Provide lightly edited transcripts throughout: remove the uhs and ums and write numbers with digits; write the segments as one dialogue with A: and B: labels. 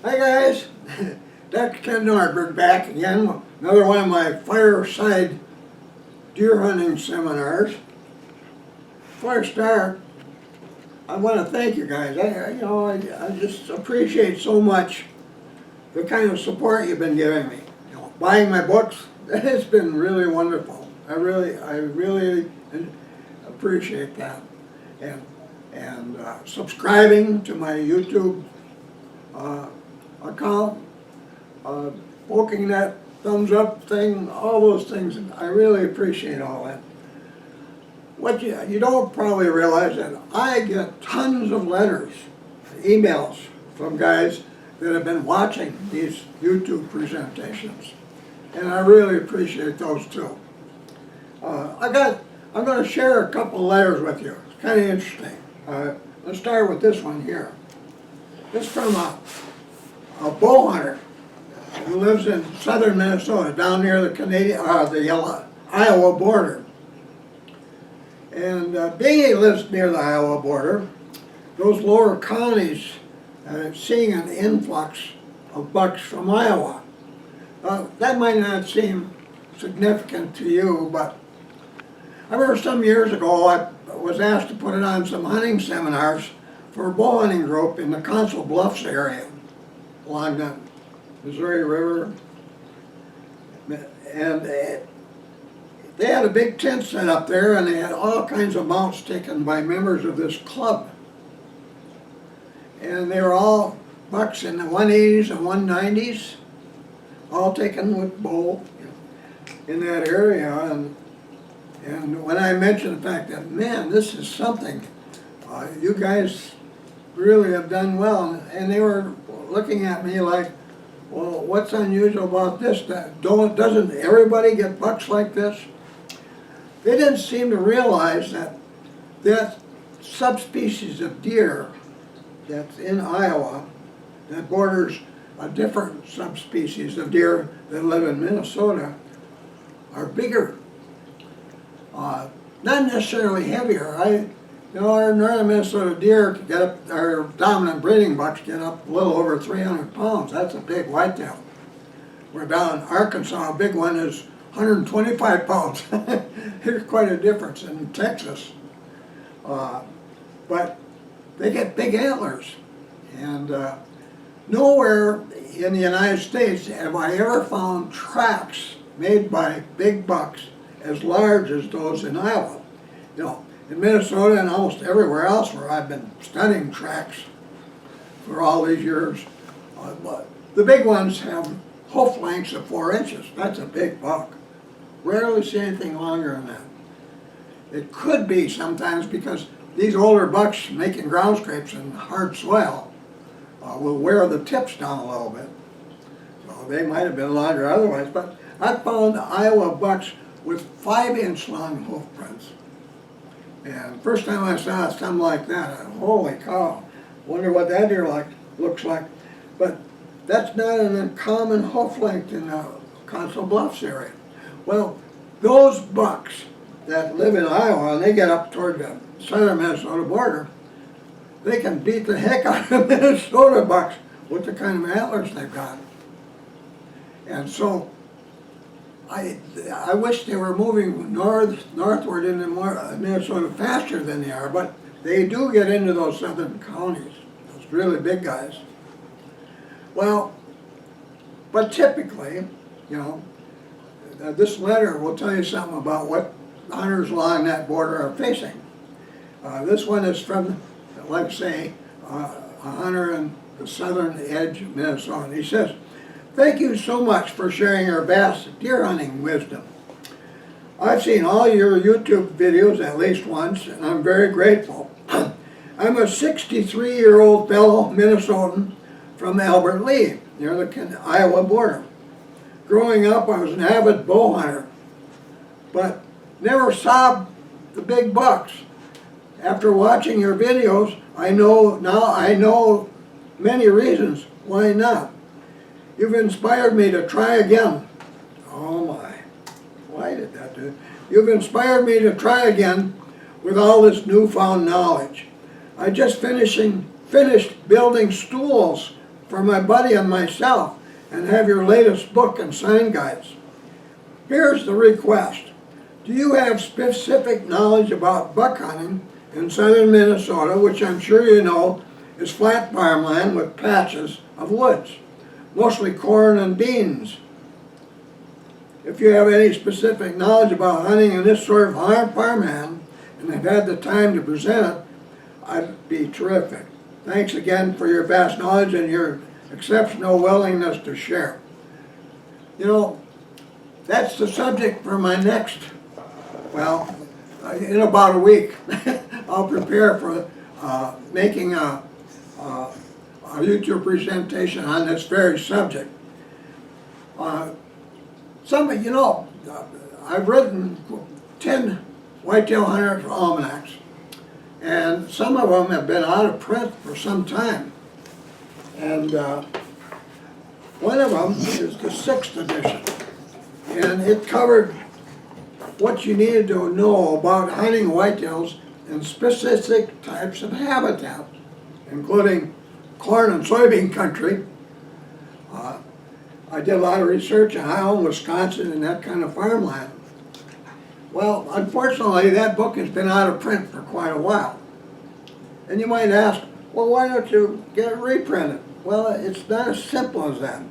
A: Hi guys, Dr. Ken Nordberg back again. Another one of my fireside deer hunting seminars. Before I start, I want to thank you guys. I just appreciate so much the kind of support you've been giving me. Buying my books, it's been really wonderful. I really appreciate that. And subscribing to my YouTube account, poking that thumbs up thing, all those things. I really appreciate all that. What you don't probably realize that I get tons of letters, emails from guys that have been watching these YouTube presentations, and I really appreciate those too. I'm going to share a couple of letters with you. It's kind of interesting. Let's start with this one here. This is from a bow hunter who lives in southern Minnesota, down near the Iowa border. And being he lives near the Iowa border, those lower counties are seeing an influx of bucks from Iowa. That might not seem significant to you, but I remember some years ago I was asked to put it on some hunting seminars for a bow hunting group in the Council Bluffs area along the Missouri River. And they had a big tent set up there, and they had all kinds of mounts taken by members of this club. And they were all bucks in the 180s and 190s, all taken with bow in that area. And when I mentioned the fact that, man, this is something, you guys really have done well, and they were looking at me like, well, what's unusual about this? Doesn't everybody get bucks like this? They didn't seem to realize that that subspecies of deer that's in Iowa that borders a different subspecies of deer that live in Minnesota are bigger. Not necessarily heavier. Our northern Minnesota deer get up, our dominant breeding bucks get up a little over 300 pounds. That's a big whitetail. We're down in Arkansas, a big one is 125 pounds. There's quite a difference in Texas. But they get big antlers. And nowhere in the United States have I ever found tracks made by big bucks as large as those in Iowa. In Minnesota and almost everywhere else where I've been studying tracks for all these years, the big ones have hoof lengths of 4 inches. That's a big buck. Rarely see anything longer than that. It could be sometimes because these older bucks making ground scrapes in hard soil will wear the tips down a little bit. So they might have been longer otherwise, but I found Iowa bucks with 5-inch long hoof prints. And first time I saw something like that, holy cow, wonder what that deer looks like. But that's not an uncommon hoof length in the Council Bluffs area. Well, those bucks that live in Iowa, and they get up toward the southern Minnesota border, they can beat the heck out of Minnesota bucks with the kind of antlers they've got. And so I wish they were moving northward into Minnesota faster than they are, but they do get into those southern counties, those really big guys. Well, but typically, this letter will tell you something about what hunters along that border are facing. This one is from, let's say, a hunter in the southern edge of Minnesota. He says, "Thank you so much for sharing your vast deer hunting wisdom. I've seen all your YouTube videos at least once, and I'm very grateful. I'm a 63-year-old fellow Minnesotan from Albert Lee, near the Iowa border. Growing up, I was an avid bow hunter, but never saw the big bucks. After watching your videos, I know many reasons why not. You've inspired me to try again." Oh my, why did that do? "You've inspired me to try again with all this newfound knowledge. I just finished building stools for my buddy and myself and have your latest book and sign guides. Here's the request. Do you have specific knowledge about buck hunting in southern Minnesota, which I'm sure you know is flat farmland with patches of woods, mostly corn and beans? If you have any specific knowledge about hunting in this sort of farmland and have had the time to present it, I'd be terrific. Thanks again for your vast knowledge and your exceptional willingness to share. You know, that's the subject for my next, well, in about a week, I'll prepare for making a YouTube presentation on this very subject. You know, I've written 10 whitetail hunters almanacs, and some of them have been out of print for some time. And one of them is the 6th edition, and it covered what you needed to know about hunting whitetails in specific types of habitat, including corn and soybean country. I did a lot of research in Iowa, Wisconsin, and that kind of farmland. Well, unfortunately, that book has been out of print for quite a while. And you might ask, well, why don't you get it reprinted? Well, it's not as simple as that.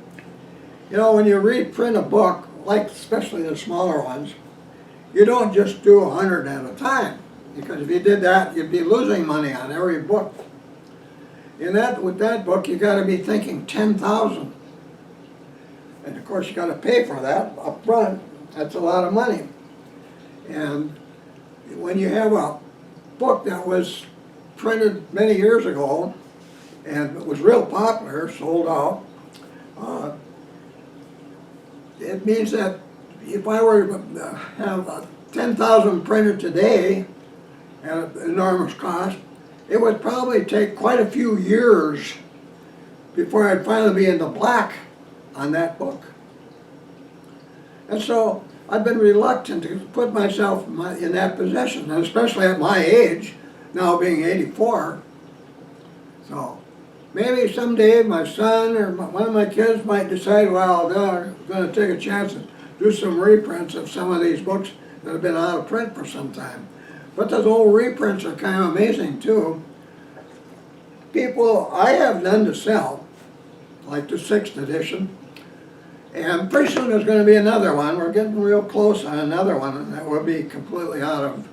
A: You know, when you reprint a book, like especially the smaller ones, you don't just do 100 at a time, because if you did that, you'd be losing money on every book. With that book, you got to be thinking 10,000. And of course, you got to pay for that up front. That's a lot of money. And when you have a book that was printed many years ago and it was real popular, sold out, it means that if I were to have 10,000 printed today at an enormous cost, it would probably take quite a few years before I'd finally be in the black on that book. And so I've been reluctant to put myself in that position, and especially at my age, now being 84. So maybe someday my son or one of my kids might decide, well, they're going to take a chance and do some reprints of some of these books that have been out of print for some time. But those old reprints are kind of amazing too. I have none to sell, like the 6th edition. And pretty soon there's going to be another one. We're getting real close on another one, and that will be completely out of.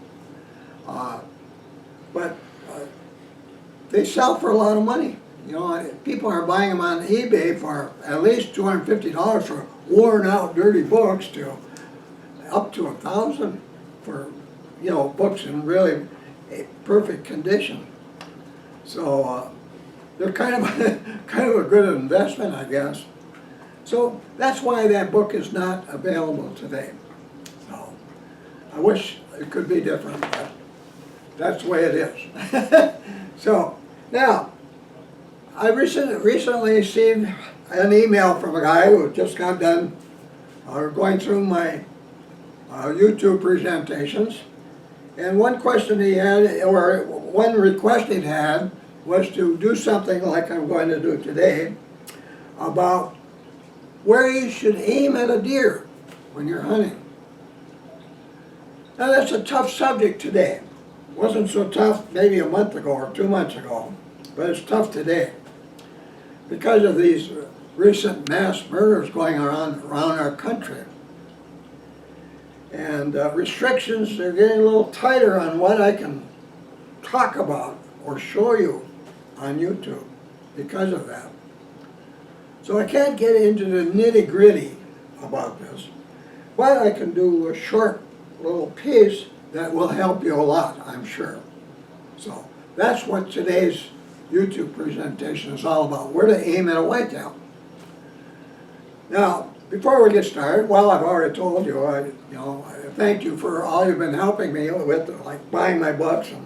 A: But they sell for a lot of money. You know, people are buying them on eBay for at least $250 for worn out, dirty books, to up to $1,000 for, you know, books in really perfect condition. So they're kind of a good investment, I guess. So that's why that book is not available today. So I wish it could be different, but that's the way it is. So now, I recently received an email from a guy who just got done going through my YouTube presentations. And one question he had, or one request he had, was to do something like I'm going to do today about where you should aim at a deer when you're hunting. Now that's a tough subject today. It wasn't so tough maybe a month ago or 2 months ago, but it's tough today because of these recent mass murders going around our country. And restrictions are getting a little tighter on what I can talk about or show you on YouTube because of that. So I can't get into the nitty-gritty about this, but I can do a short little piece that will help you a lot, I'm sure. So that's what today's YouTube presentation is all about, where to aim at a whitetail. Now, before we get started, well, I've already told you, I thank you for all you've been helping me with, like buying my books and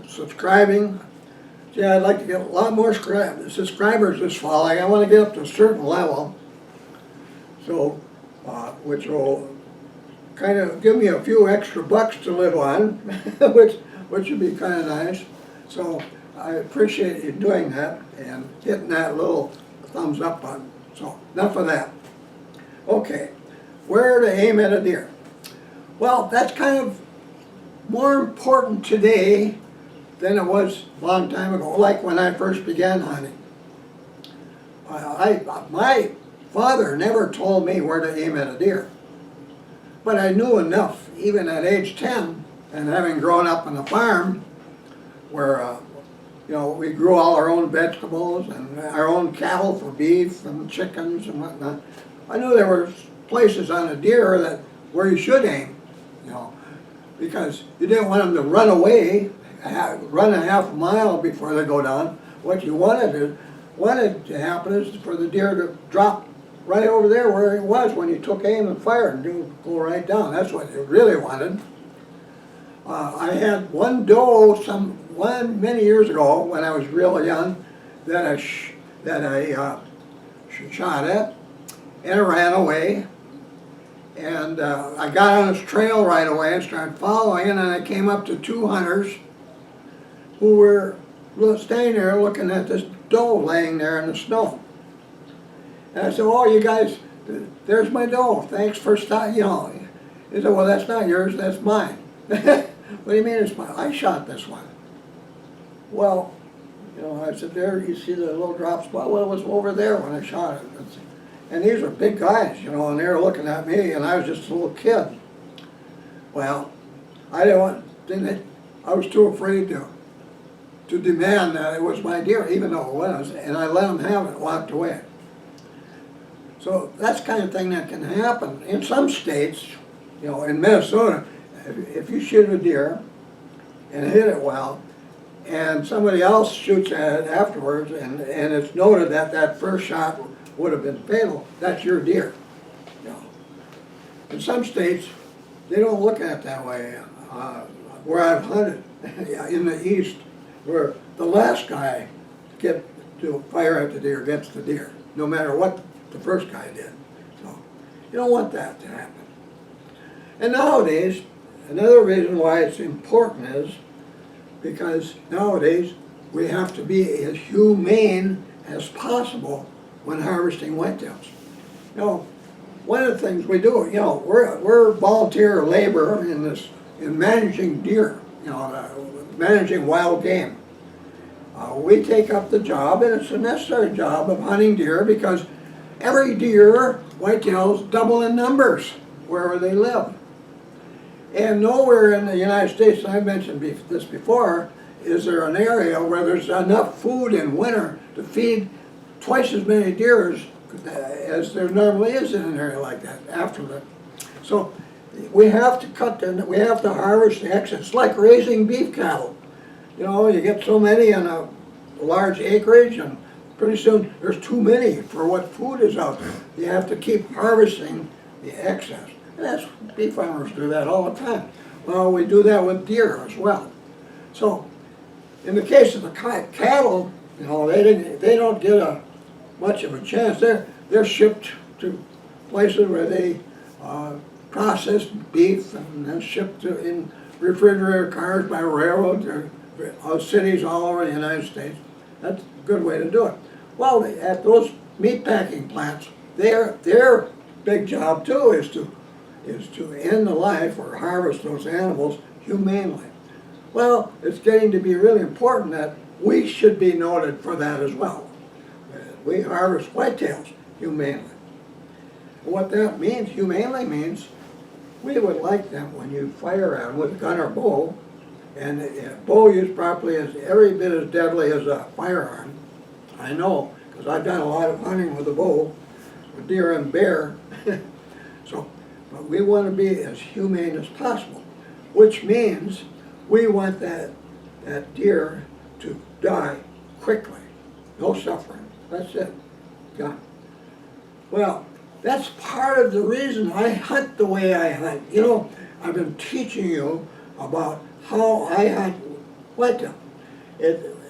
A: subscribing. See, I'd like to get a lot more subscribers this fall. I want to get up to a certain level, so which will kind of give me a few extra bucks to live on, which would be kind of nice. So I appreciate you doing that and hitting that little thumbs up button. So, enough of that. Okay, where to aim at a deer? Well, that's kind of more important today than it was a long time ago, like when I first began hunting. My father never told me where to aim at a deer, but I knew enough, even at age 10, and having grown up on a farm where we grew all our own vegetables and our own cattle for beef and chickens and whatnot. I knew there were places on a deer where you should aim, because you didn't want them to run away, run a half a mile before they go down. What you wanted to happen is for the deer to drop right over there where it was when you took aim and fired and go right down. That's what you really wanted. I had one doe many years ago when I was real young that I shot at, and it ran away. And I got on its trail right away and started following it, and I came up to two hunters who were standing there looking at this doe laying there in the snow. And I said, "Oh, you guys, there's my doe. Thanks for stopping." He said, "Well, that's not yours, that's mine." "What do you mean it's mine? I shot this one." Well, I said, "There, you see the little drop spot? Well, it was over there when I shot it." And these were big guys, and they were looking at me, and I was just a little kid. Well, I was too afraid to demand that it was my deer, even though it was, and I let them have it, walked away. So that's the kind of thing that can happen. In some states, in Minnesota, if you shoot a deer and hit it well, and somebody else shoots at it afterwards, and it's noted that that first shot would have been fatal, that's your deer. In some states, they don't look at it that way. Where I've hunted in the east, where the last guy to fire at the deer gets the deer, no matter what the first guy did. So you don't want that to happen. And nowadays, another reason why it's important is because nowadays we have to be as humane as possible when harvesting whitetails. One of the things we do, we're volunteer labor in managing deer, managing wild game. We take up the job, and it's a necessary job of hunting deer because every deer, whitetails, double in numbers wherever they live. And nowhere in the United States, and I've mentioned this before, is there an area where there's enough food in winter to feed twice as many deer as there normally is in an area like that after that. So we have to we have to harvest the excess. It's like raising beef cattle. You get so many on a large acreage, and pretty soon there's too many for what food is out there. You have to keep harvesting the excess. And beef farmers do that all the time. Well, we do that with deer as well. So in the case of the cattle, they don't get much of a chance. They're shipped to places where they process beef and then shipped in refrigerator cars by railroad to cities all over the United States. That's a good way to do it. Well, at those meat packing plants, their big job too is to end the life or harvest those animals humanely. Well, it's getting to be really important that we should be noted for that as well. We harvest whitetails humanely. And what that means, humanely means, we would like them when you fire at them with a gun or bow, and a bow used properly is every bit as deadly as a firearm. I know, because I've done a lot of hunting with a bow, with deer and bear. But we want to be as humane as possible, which means we want that deer to die quickly, no suffering. That's it, done. Well, that's part of the reason I hunt the way I hunt. I've been teaching you about how I hunt whitetail.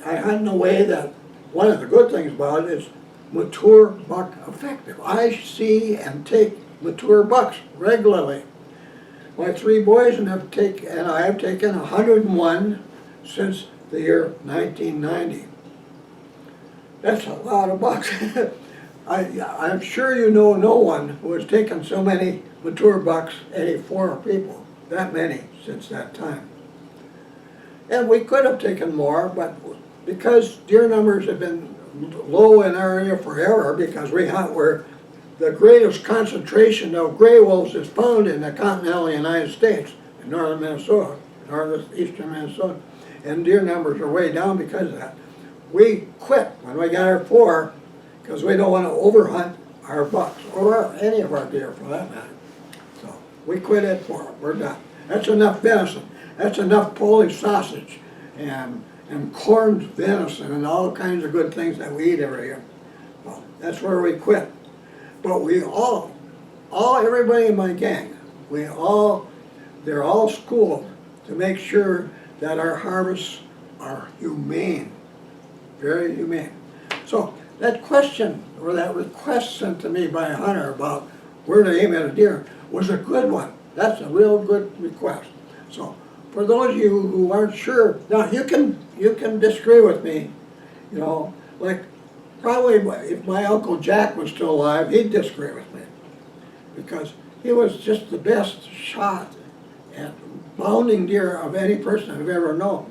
A: I hunt in a way that one of the good things about it is mature buck effective. I see and take mature bucks regularly. My three boys and I have taken 101 since the year 1990. That's a lot of bucks. I'm sure you know no one who has taken so many mature bucks, any 4 people, that many since that time. And we could have taken more, but because deer numbers have been low in our area forever, because we hunt where the greatest concentration of gray wolves is found in the continental United States, in northern Minnesota, northeastern Minnesota, and deer numbers are way down because of that. We quit when we got our 4 because we don't want to overhunt our bucks or any of our deer for that matter. So we quit at 4. We're done. That's enough venison. That's enough Polish sausage and corned venison and all kinds of good things that we eat every year. Well, that's where we quit. But we everybody in my gang, they're all schooled to make sure that our harvests are humane, very humane. So that question, or that request sent to me by a hunter about where to aim at a deer was a good one. That's a real good request. So for those of you who aren't sure, now you can disagree with me, you know, like probably if my Uncle Jack was still alive, he'd disagree with me because he was just the best shot at bounding deer of any person I've ever known.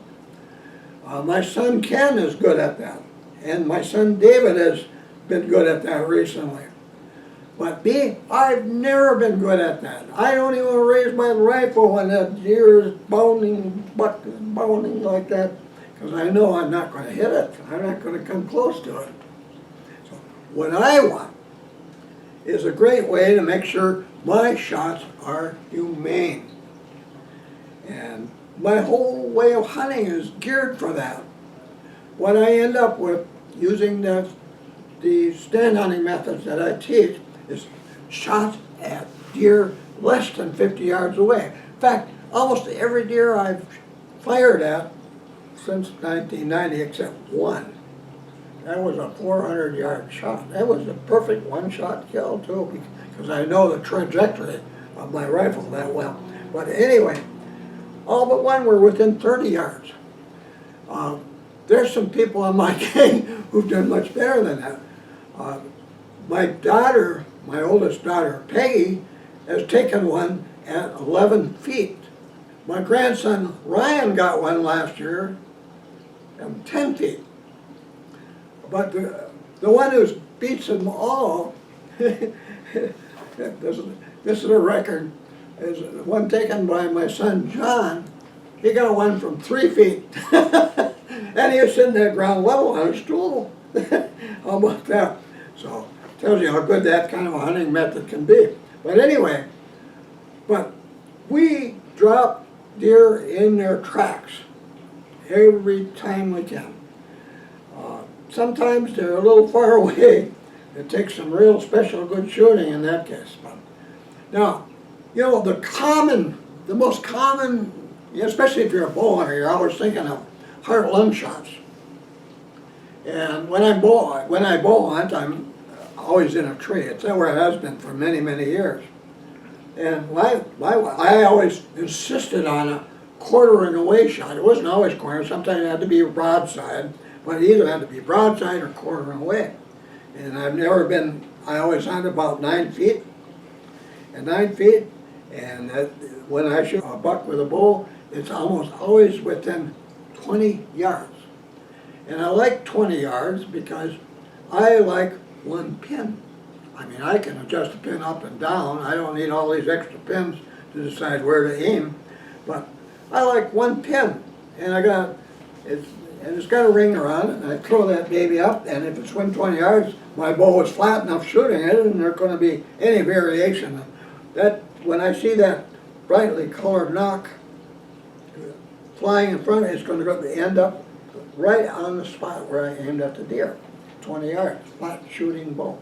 A: My son Ken is good at that, and my son David has been good at that recently. But me, I've never been good at that. I don't even raise my rifle when that deer is bounding like that, because I know I'm not going to hit it. I'm not going to come close to it. So what I want is a great way to make sure my shots are humane. And my whole way of hunting is geared for that. What I end up with using the stand hunting methods that I teach is shots at deer less than 50 yards away. In fact, almost every deer I've fired at since 1990 except one. That was a 400-yard shot. That was a perfect one-shot kill too, because I know the trajectory of my rifle that well. But anyway, all but one were within 30 yards. There's some people on my gang who've done much better than that. My daughter, my oldest daughter, Peggy, has taken one at 11 feet. My grandson, Ryan, got one last year at 10 feet. But the one who beats them all, this is a record, is one taken by my son John. He got one from 3 feet. And he was sitting there ground level on a stool. How about that? So, tells you how good that kind of a hunting method can be. But anyway, we drop deer in their tracks every time we can. Sometimes they're a little far away. It takes some real special good shooting in that case. Now, you know, the most common, especially if you're a bow hunter, you're always thinking of heart-lung shots. And when I bow hunt, I'm always in a tree. It's where it has been for many, many years. And I always insisted on a quartering away shot. It wasn't always quartering. Sometimes it had to be broadside, but it either had to be broadside or quartering away. And I always hunt about 9 feet. And 9 feet, and when I shoot a buck with a bow, it's almost always within 20 yards. And I like 20 yards because I like one pin. I mean, I can adjust the pin up and down. I don't need all these extra pins to decide where to aim. But I like one pin, and it's got a ring around it, and I throw that baby up, and if it's within 20 yards, my bow is flat enough shooting it, and there's going to be any variation. When I see that brightly colored knock flying in front, it's going to end up right on the spot where I aimed at the deer, 20 yards, flat shooting bow.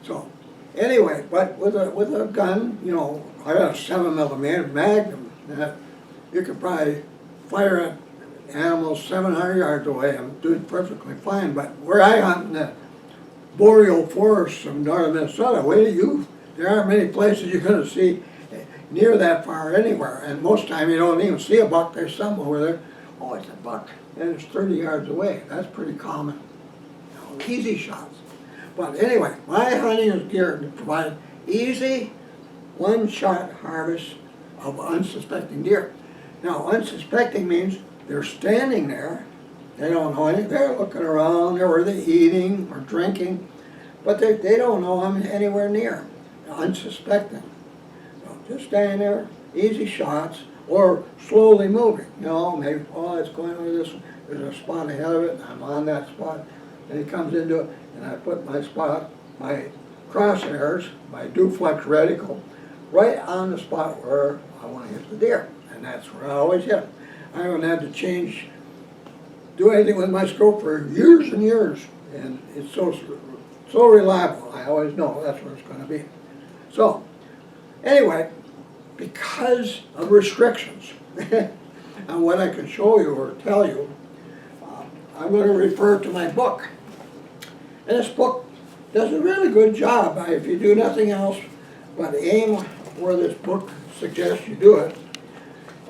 A: So anyway, but with a gun, you know, I got a 7mm Magnum that you could probably fire at animals 700 yards away and do it perfectly fine. But where I hunt in the boreal forests of northern Minnesota, there aren't many places you're going to see near that far anywhere. And most time you don't even see a buck. There's some over there oh, it's a buck, and it's 30 yards away. That's pretty common. You know, easy shots. But anyway, my hunting is geared to provide easy, one-shot harvest of unsuspecting deer. Now, unsuspecting means they're standing there, they don't know anything, they're looking around, or they're eating or drinking, but they don't know I'm anywhere near. Unsuspecting. So just standing there, easy shots, or slowly moving. You know, maybe, oh, it's going over this, there's a spot ahead of it, and I'm on that spot, and he comes into it, and I put my spot, my crosshairs, my duplex reticle, right on the spot where I want to hit the deer, and that's where I always hit. I haven't had to do anything with my scope for years and years, and it's so reliable. I always know that's where it's going to be. So, anyway, because of restrictions on what I can show you or tell you, I'm going to refer to my book. And this book does a really good job. If you do nothing else but aim where this book suggests you do it,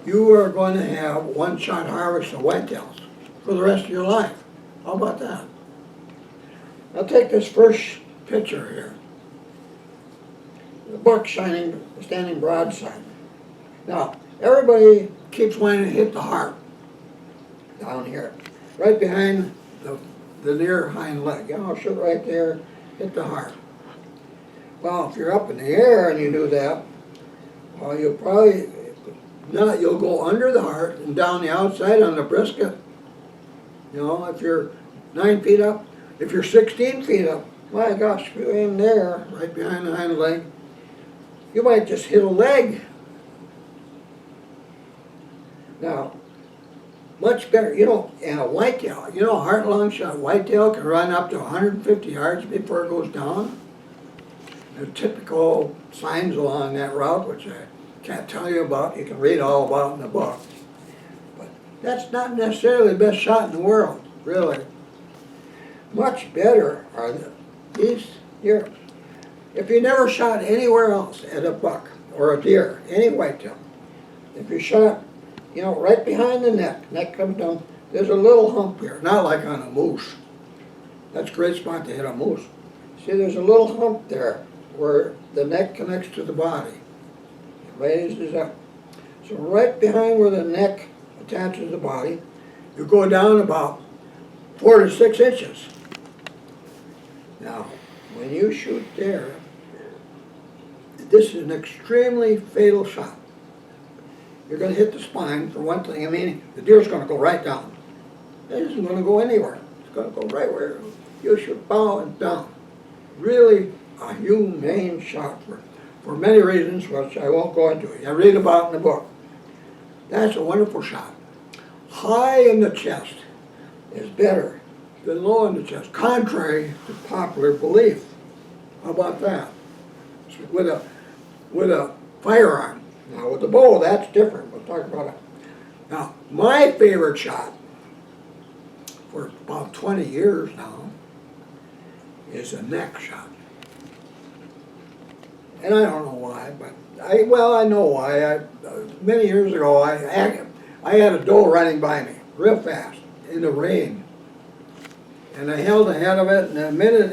A: you are going to have one-shot harvest of whitetails for the rest of your life. How about that? I'll take this first picture here. The buck standing broadside. Now, everybody keeps wanting to hit the heart down here, right behind the near hind leg. You know, shoot right there, hit the heart. Well, if you're up in the air and you do that, well, you'll probably not. You'll go under the heart and down the outside on the brisket. You know, if you're 9 feet up, if you're 16 feet up, my gosh, if you aim there, right behind the hind leg, you might just hit a leg. Now, much better, you know, and a whitetail, you know, a heart-lung shot whitetail can run up to 150 yards before it goes down. There are typical signs along that route, which I can't tell you about. You can read all about in the book. But that's not necessarily the best shot in the world, really. Much better are these deer. If you never shot anywhere else at a buck or a deer, any whitetail, if you shot, you know, right behind the neck comes down, there's a little hump here, not like on a moose. That's a great spot to hit a moose. See, there's a little hump there where the neck connects to the body. It raises up. So right behind where the neck attaches the body, you go down about 4 to 6 inches. Now, when you shoot there, this is an extremely fatal shot. You're going to hit the spine, for one thing. I mean, the deer's going to go right down. It isn't going to go anywhere. It's going to go right where you should bow and down. Really a humane shot for many reasons, which I won't go into. I read about in the book. That's a wonderful shot. High in the chest is better than low in the chest, contrary to popular belief. How about that? With a firearm. Now with the bow, that's different. We'll talk about it. Now, my favorite shot for about 20 years now is a neck shot. And I don't know why, but I know why. Many years ago, I had a doe running by me real fast in the rain, and I held ahead of it. And the minute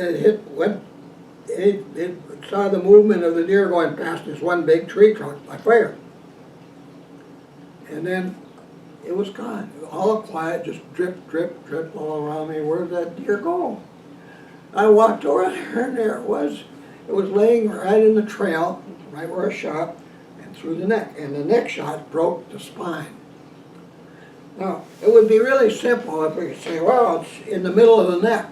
A: it saw the movement of the deer going past this one big tree trunk, I fired. And then it was gone. All quiet, just drip, drip, drip all around me. Where'd that deer go? I walked over there, and there it was. It was laying right in the trail, right where I shot, and through the neck. And the neck shot broke the spine. Now, it would be really simple if we could say, well, it's in the middle of the neck.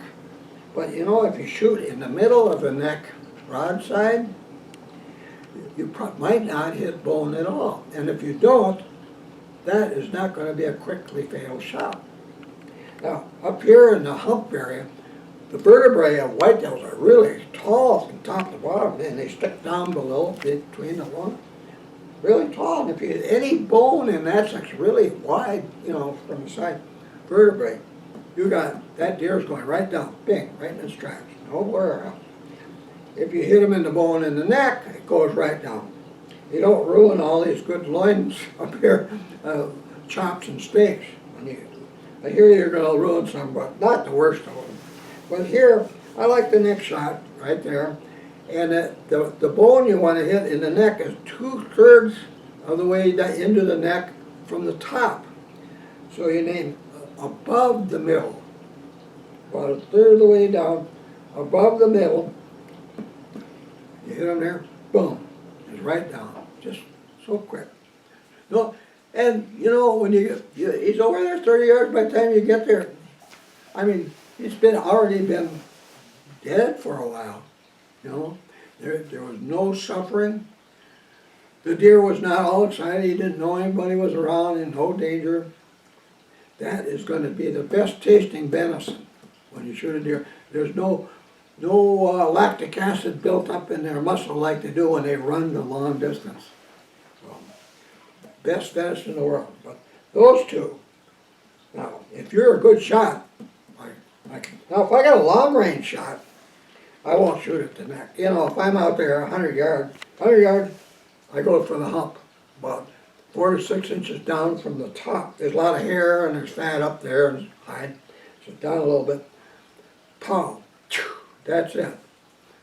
A: But you know, if you shoot in the middle of the neck, broadside, you might not hit bone at all. And if you don't, that is not going to be a quickly fatal shot. Now, up here in the hump area, the vertebrae of whitetails are really tall from top to bottom, and they stick down below, between the one, really tall. And if you hit any bone in that section, really wide, you know, from the side vertebrae, you got, that deer's going right down, bing, right in its tracks, nowhere else. If you hit him in the bone in the neck, it goes right down. You don't ruin all these good loins up here, chops and steaks. I hear you're going to ruin some, but not the worst of them. But here, I like the neck shot right there. And the bone you want to hit in the neck is 2/3 of the way into the neck from the top. So you aim above the middle, about 1/3 of the way down, above the middle. You hit him there, boom, it's right down, just so quick. No, and you know when he's over there 30 yards by the time you get there. I mean, he's already been dead for a while. You know, there was no suffering. The deer was not all excited. He didn't know anybody was around, in no danger. That is going to be the best tasting venison when you shoot a deer. There's no lactic acid built up in their muscle like they do when they run the long distance. So, best venison in the world. But those two. Now, if you're a good shot, now if I got a long range shot, I won't shoot at the neck. You know, if I'm out there 100 yards, I go for the hump, about 4 to 6 inches down from the top. There's a lot of hair and there's fat up there and hide, so down a little bit. Pow, that's it.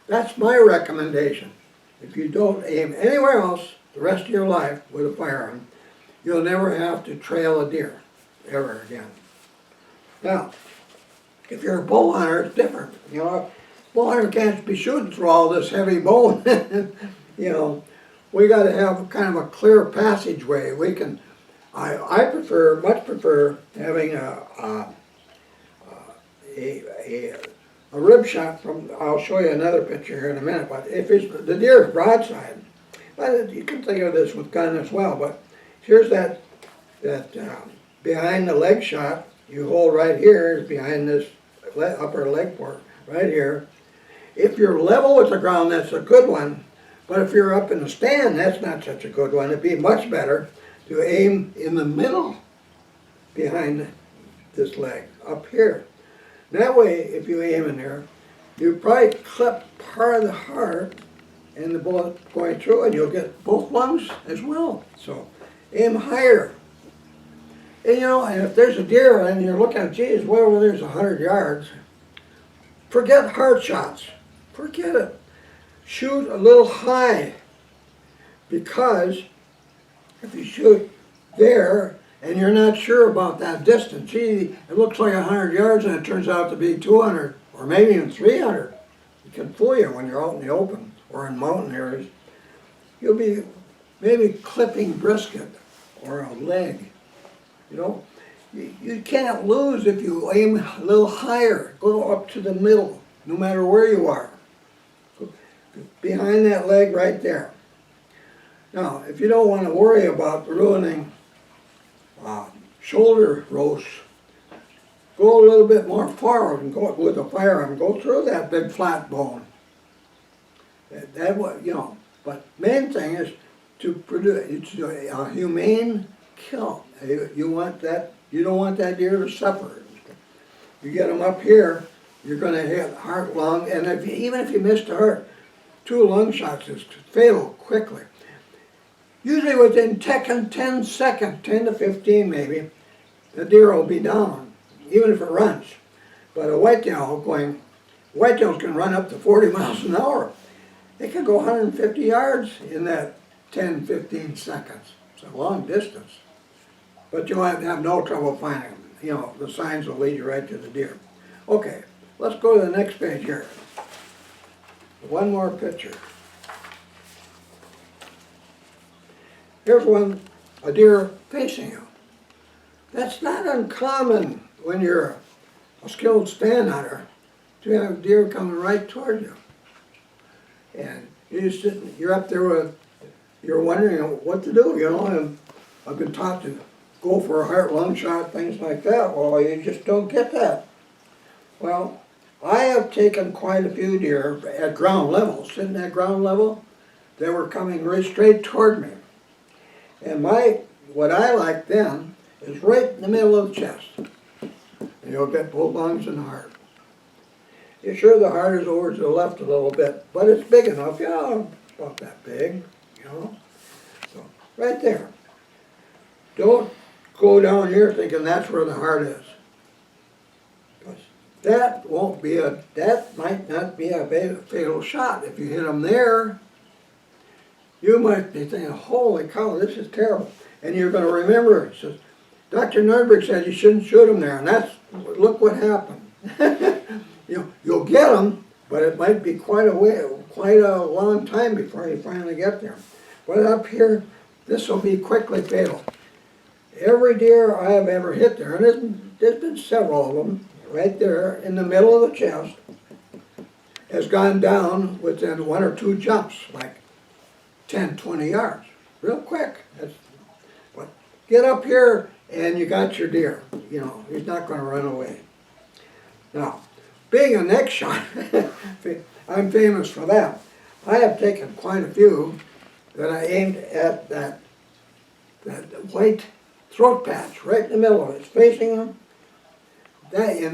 A: That's my recommendation. If you don't aim anywhere else the rest of your life with a firearm, you'll never have to trail a deer, ever again. Now, if you're a bow hunter, it's different. You know, bow hunter can't be shooting through all this heavy bone. You know, we got to have kind of a clear passageway. We can, I much prefer having a rib shot from. I'll show you another picture here in a minute. But if the deer is broadside, but you can think of this with gun as well. But here's that behind the leg shot. You hold right here is behind this upper leg port right here. If you're level with the ground, that's a good one. But if you're up in the stand, that's not such a good one. It'd be much better to aim in the middle behind this leg, up here. That way, if you aim in there, you probably clip part of the heart and the bullet going through, and you'll get both lungs as well. So aim higher. And you know, and if there's a deer and you're looking at, geez, well, there's 100 yards, forget heart shots. Forget it. Shoot a little high, because if you shoot there and you're not sure about that distance, gee, it looks like 100 yards and it turns out to be 200 or maybe even 300. It can fool you when you're out in the open or in mountain areas. You'll be maybe clipping brisket or a leg. You know, you can't lose if you aim a little higher. Go up to the middle, no matter where you are. Behind that leg right there. Now, if you don't want to worry about ruining shoulder roasts, go a little bit more forward and go with a firearm. Go through that big flat bone. That you know. But main thing is to produce a humane kill. You want that. You don't want that deer to suffer. You get them up here, you're going to hit heart, lung, and even if you miss the heart, 2 lung shots is fatal quickly. Usually within 10 seconds, 10 to 15 maybe, the deer will be down, even if it runs. But a whitetails can run up to 40 miles an hour. They can go 150 yards in that 10, 15 seconds. It's a long distance. But you'll have no trouble finding them. You know, the signs will lead you right to the deer. Okay, let's go to the next page here. One more picture. Here's a deer facing you. That's not uncommon when you're a skilled stand hunter to have deer coming right toward you. And you're up there you're wondering what to do, you know, and I've been taught to go for a heart lung shot, things like that. Well, you just don't get that. Well, I have taken quite a few deer at ground level, sitting at ground level. They were coming right straight toward me. And what I like then is right in the middle of the chest. And you'll get both lungs and the heart. You're sure the heart is over to the left a little bit, but it's big enough, you know, about that big, you know. So, right there. Don't go down here thinking that's where the heart is. That might not be a fatal shot. If you hit them there, you might be thinking, holy cow, this is terrible. And you're going to remember, it says, Dr. Nordberg said you shouldn't shoot them there, and look what happened. You'll get them, but it might be quite a long time before you finally get there. But up here, this will be quickly fatal. Every deer I have ever hit there, and there's been several of them, right there in the middle of the chest, has gone down within 1 or 2 jumps, like 10, 20 yards, real quick. But get up here and you got your deer. He's not going to run away. Now, being a neck shot, I'm famous for that. I have taken quite a few that I aimed at that white throat patch right in the middle of it. It's facing them.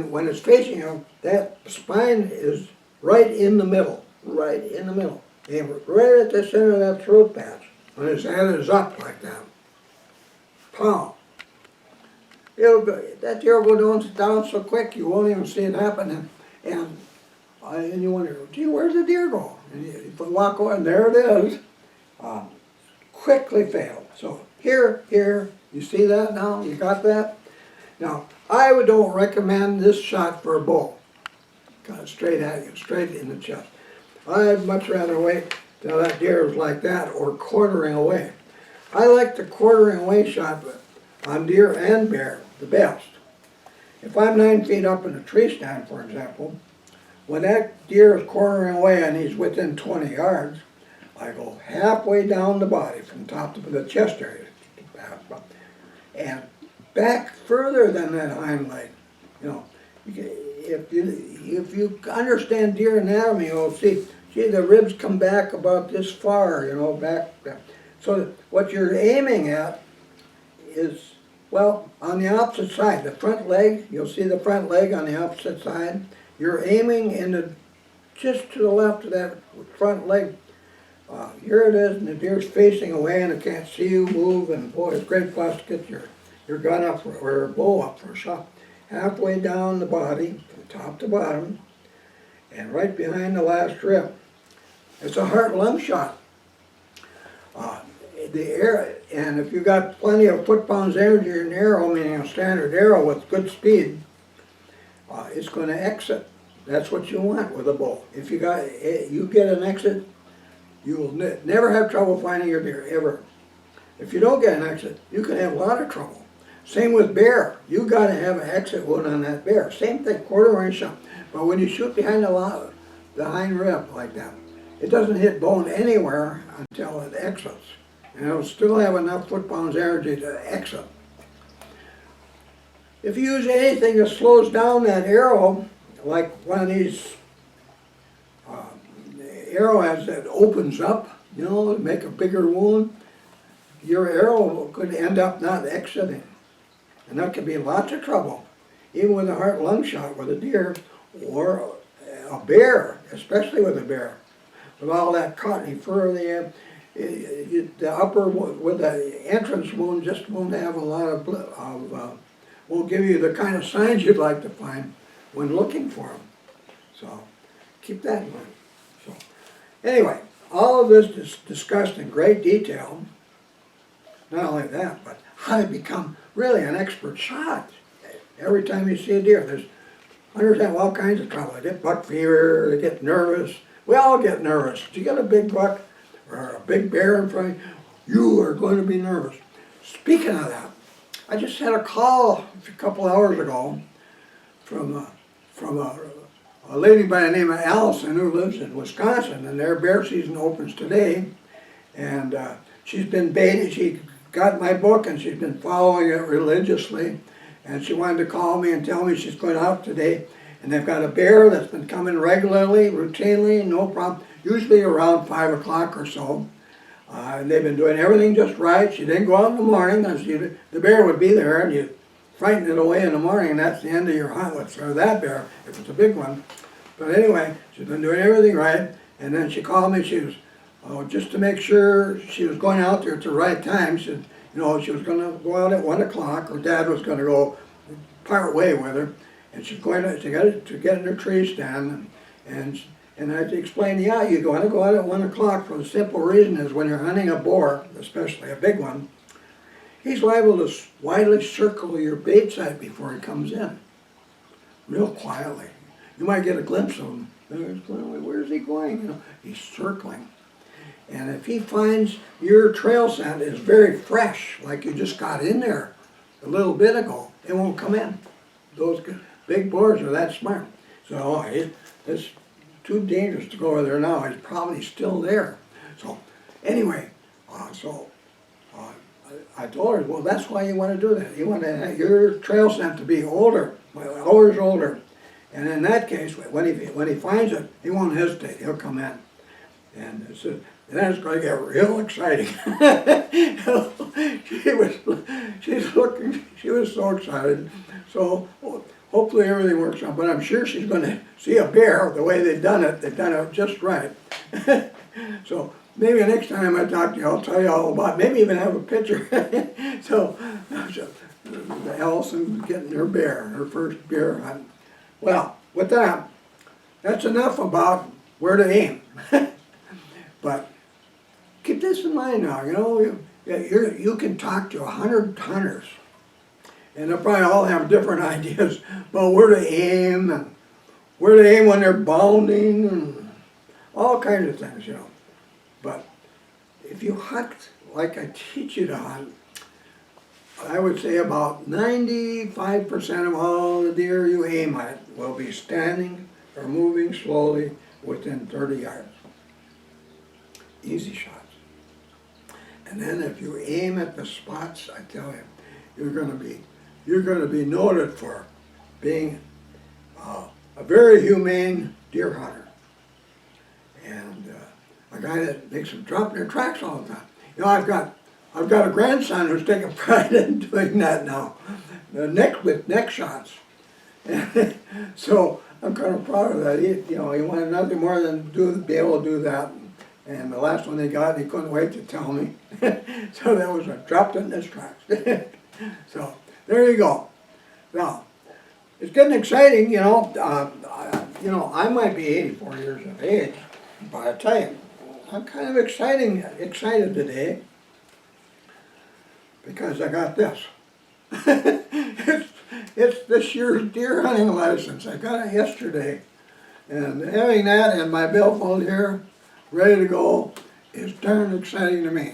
A: When it's facing them, that spine is right in the middle, right in the middle. Aim it right at the center of that throat patch. When his head is up like that. Pow. That deer will go down so quick you won't even see it happen. And you wonder, gee, where's the deer go? And you walk over and there it is. Quickly failed. So here, you see that now? You got that? Now, I don't recommend this shot for a bull. Kind of straight at you, straight in the chest. I'd much rather wait till that deer is like that or quartering away. I like the quartering away shot on deer and bear the best. If I'm 9 feet up in a tree stand, for example, when that deer is quartering away and he's within 20 yards, I go halfway down the body from top to the chest area and back further than that hind leg. If you understand deer anatomy, you'll see the ribs come back about this far, back. So what you're aiming at is, well, on the opposite side, the front leg, you'll see the front leg on the opposite side. You're aiming just to the left of that front leg. Here it is, and the deer's facing away, and it can't see you move, and boy, it's great plus to get your gun up or bow up for a shot. Halfway down the body, from top to bottom, and right behind the last rib. It's a heart-lung shot. And if you got plenty of foot-pounds energy in an arrow, meaning a standard arrow with good speed, it's going to exit. That's what you want with a bow. If you get an exit, you will never have trouble finding your deer, ever. If you don't get an exit, you can have a lot of trouble. Same with bear. You got to have an exit wound on that bear. Same thing, quarter range shot. But when you shoot behind the hind rib like that, it doesn't hit bone anywhere until it exits. And it'll still have enough foot-pounds energy to exit. If you use anything that slows down that arrow, like one of these arrowheads that opens up, to make a bigger wound, your arrow could end up not exiting. And that could be lots of trouble, even with a heart-lung shot with a deer or a bear, especially with a bear. With all that cottony fur, the upper, with the entrance wound, just won't have a lot won't give you the kind of signs you'd like to find when looking for them. So keep that in mind. So anyway, all of this is discussed in great detail. Not only that, but how to become really an expert shot. Every time you see a deer, hunters have all kinds of trouble. They get buck fever, they get nervous. We all get nervous. If you get a big buck or a big bear in front of you, you are going to be nervous. Speaking of that, I just had a call a couple hours ago from a lady by the name of Allison who lives in Wisconsin, and their bear season opens today. And she's been baiting. She got my book and she's been following it religiously. And she wanted to call me and tell me she's going out today. And they've got a bear that's been coming regularly, routinely, no problem, usually around 5 o'clock or so. And they've been doing everything just right. She didn't go out in the morning, and the bear would be there, and you frighten it away in the morning, and that's the end of your hunt with that bear, if it's a big one. But anyway, she's been doing everything right. And then she called me, she was, just to make sure she was going out there at the right time, she said, You know, she was going to go out at 1 o'clock. Her dad was going to go part way with her, and she's going to get in her tree stand, and I explained, yeah, you want to go out at 1 o'clock for the simple reason is when you're hunting a boar, especially a big one, he's liable to widely circle your bait site before he comes in, real quietly. You might get a glimpse of him. Where's he going? You know, he's circling. And if he finds your trail scent is very fresh, like you just got in there a little bit ago, it won't come in. Those big boars are that smart. So it's too dangerous to go over there now. He's probably still there. So anyway, I told her, well, that's why you want to do that. You want your trail scent to be older, hours older. And in that case, when he finds it, he won't hesitate. He'll come in. And then it's going to get real exciting. She was so excited. So hopefully everything works out. But I'm sure she's going to see a bear the way they've done it just right. So maybe next time I talk to you, I'll tell you all about it. Maybe even have a picture. So Allison getting her bear, her first bear hunt. Well, with that, that's enough about where to aim. But keep this in mind now, you know, you can talk to 100 hunters, and they'll probably all have different ideas about where to aim, and where to aim when they're bounding, and all kinds of things, you know. But if you hunt like I teach you to hunt, I would say about 95% of all the deer you aim at will be standing or moving slowly within 30 yards. Easy shots. And then if you aim at the spots, I tell you, you're going to be noted for being a very humane deer hunter, and a guy that makes them drop their tracks all the time. You know, I've got a grandson who's taking pride in doing that now, with neck shots. So I'm kind of proud of that. He wanted nothing more than be able to do that. And the last one he got, he couldn't wait to tell me. So that was dropped in his tracks. So there you go. Now, it's getting exciting, you know. I might be 84 years of age, but I tell you, I'm kind of excited today because I got this. It's this year's deer hunting license. I got it yesterday, and having that and my billfold here, ready to go, is darn exciting to me.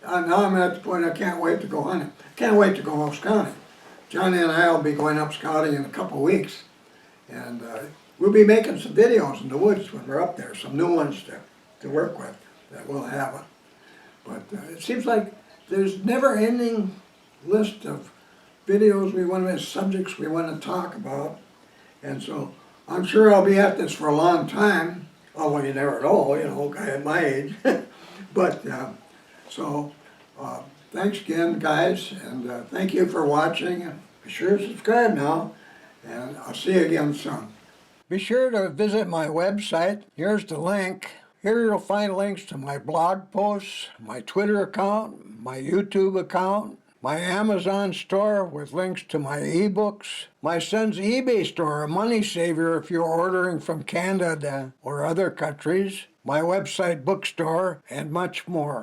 A: Now I'm at the point I can't wait to go hunting. Can't wait to go scouting. Johnny and I will be going up scouting in a couple of weeks, and we'll be making some videos in the woods when we're up there, some new ones to work with that we'll have. But it seems like there's never-ending list of videos we want to, subjects we want to talk about, and so I'm sure I'll be at this for a long time. Oh, well, you never know, you know, guy at my age. But thanks again, guys, and thank you for watching. And be sure to subscribe now, and I'll see you again soon. Be sure to visit my website. Here's the link. Here you'll find links to my blog posts, my Twitter account, my YouTube account, my Amazon store with links to my ebooks, my son's eBay store, a money saver if you're ordering from Canada or other countries, my website bookstore, and much more.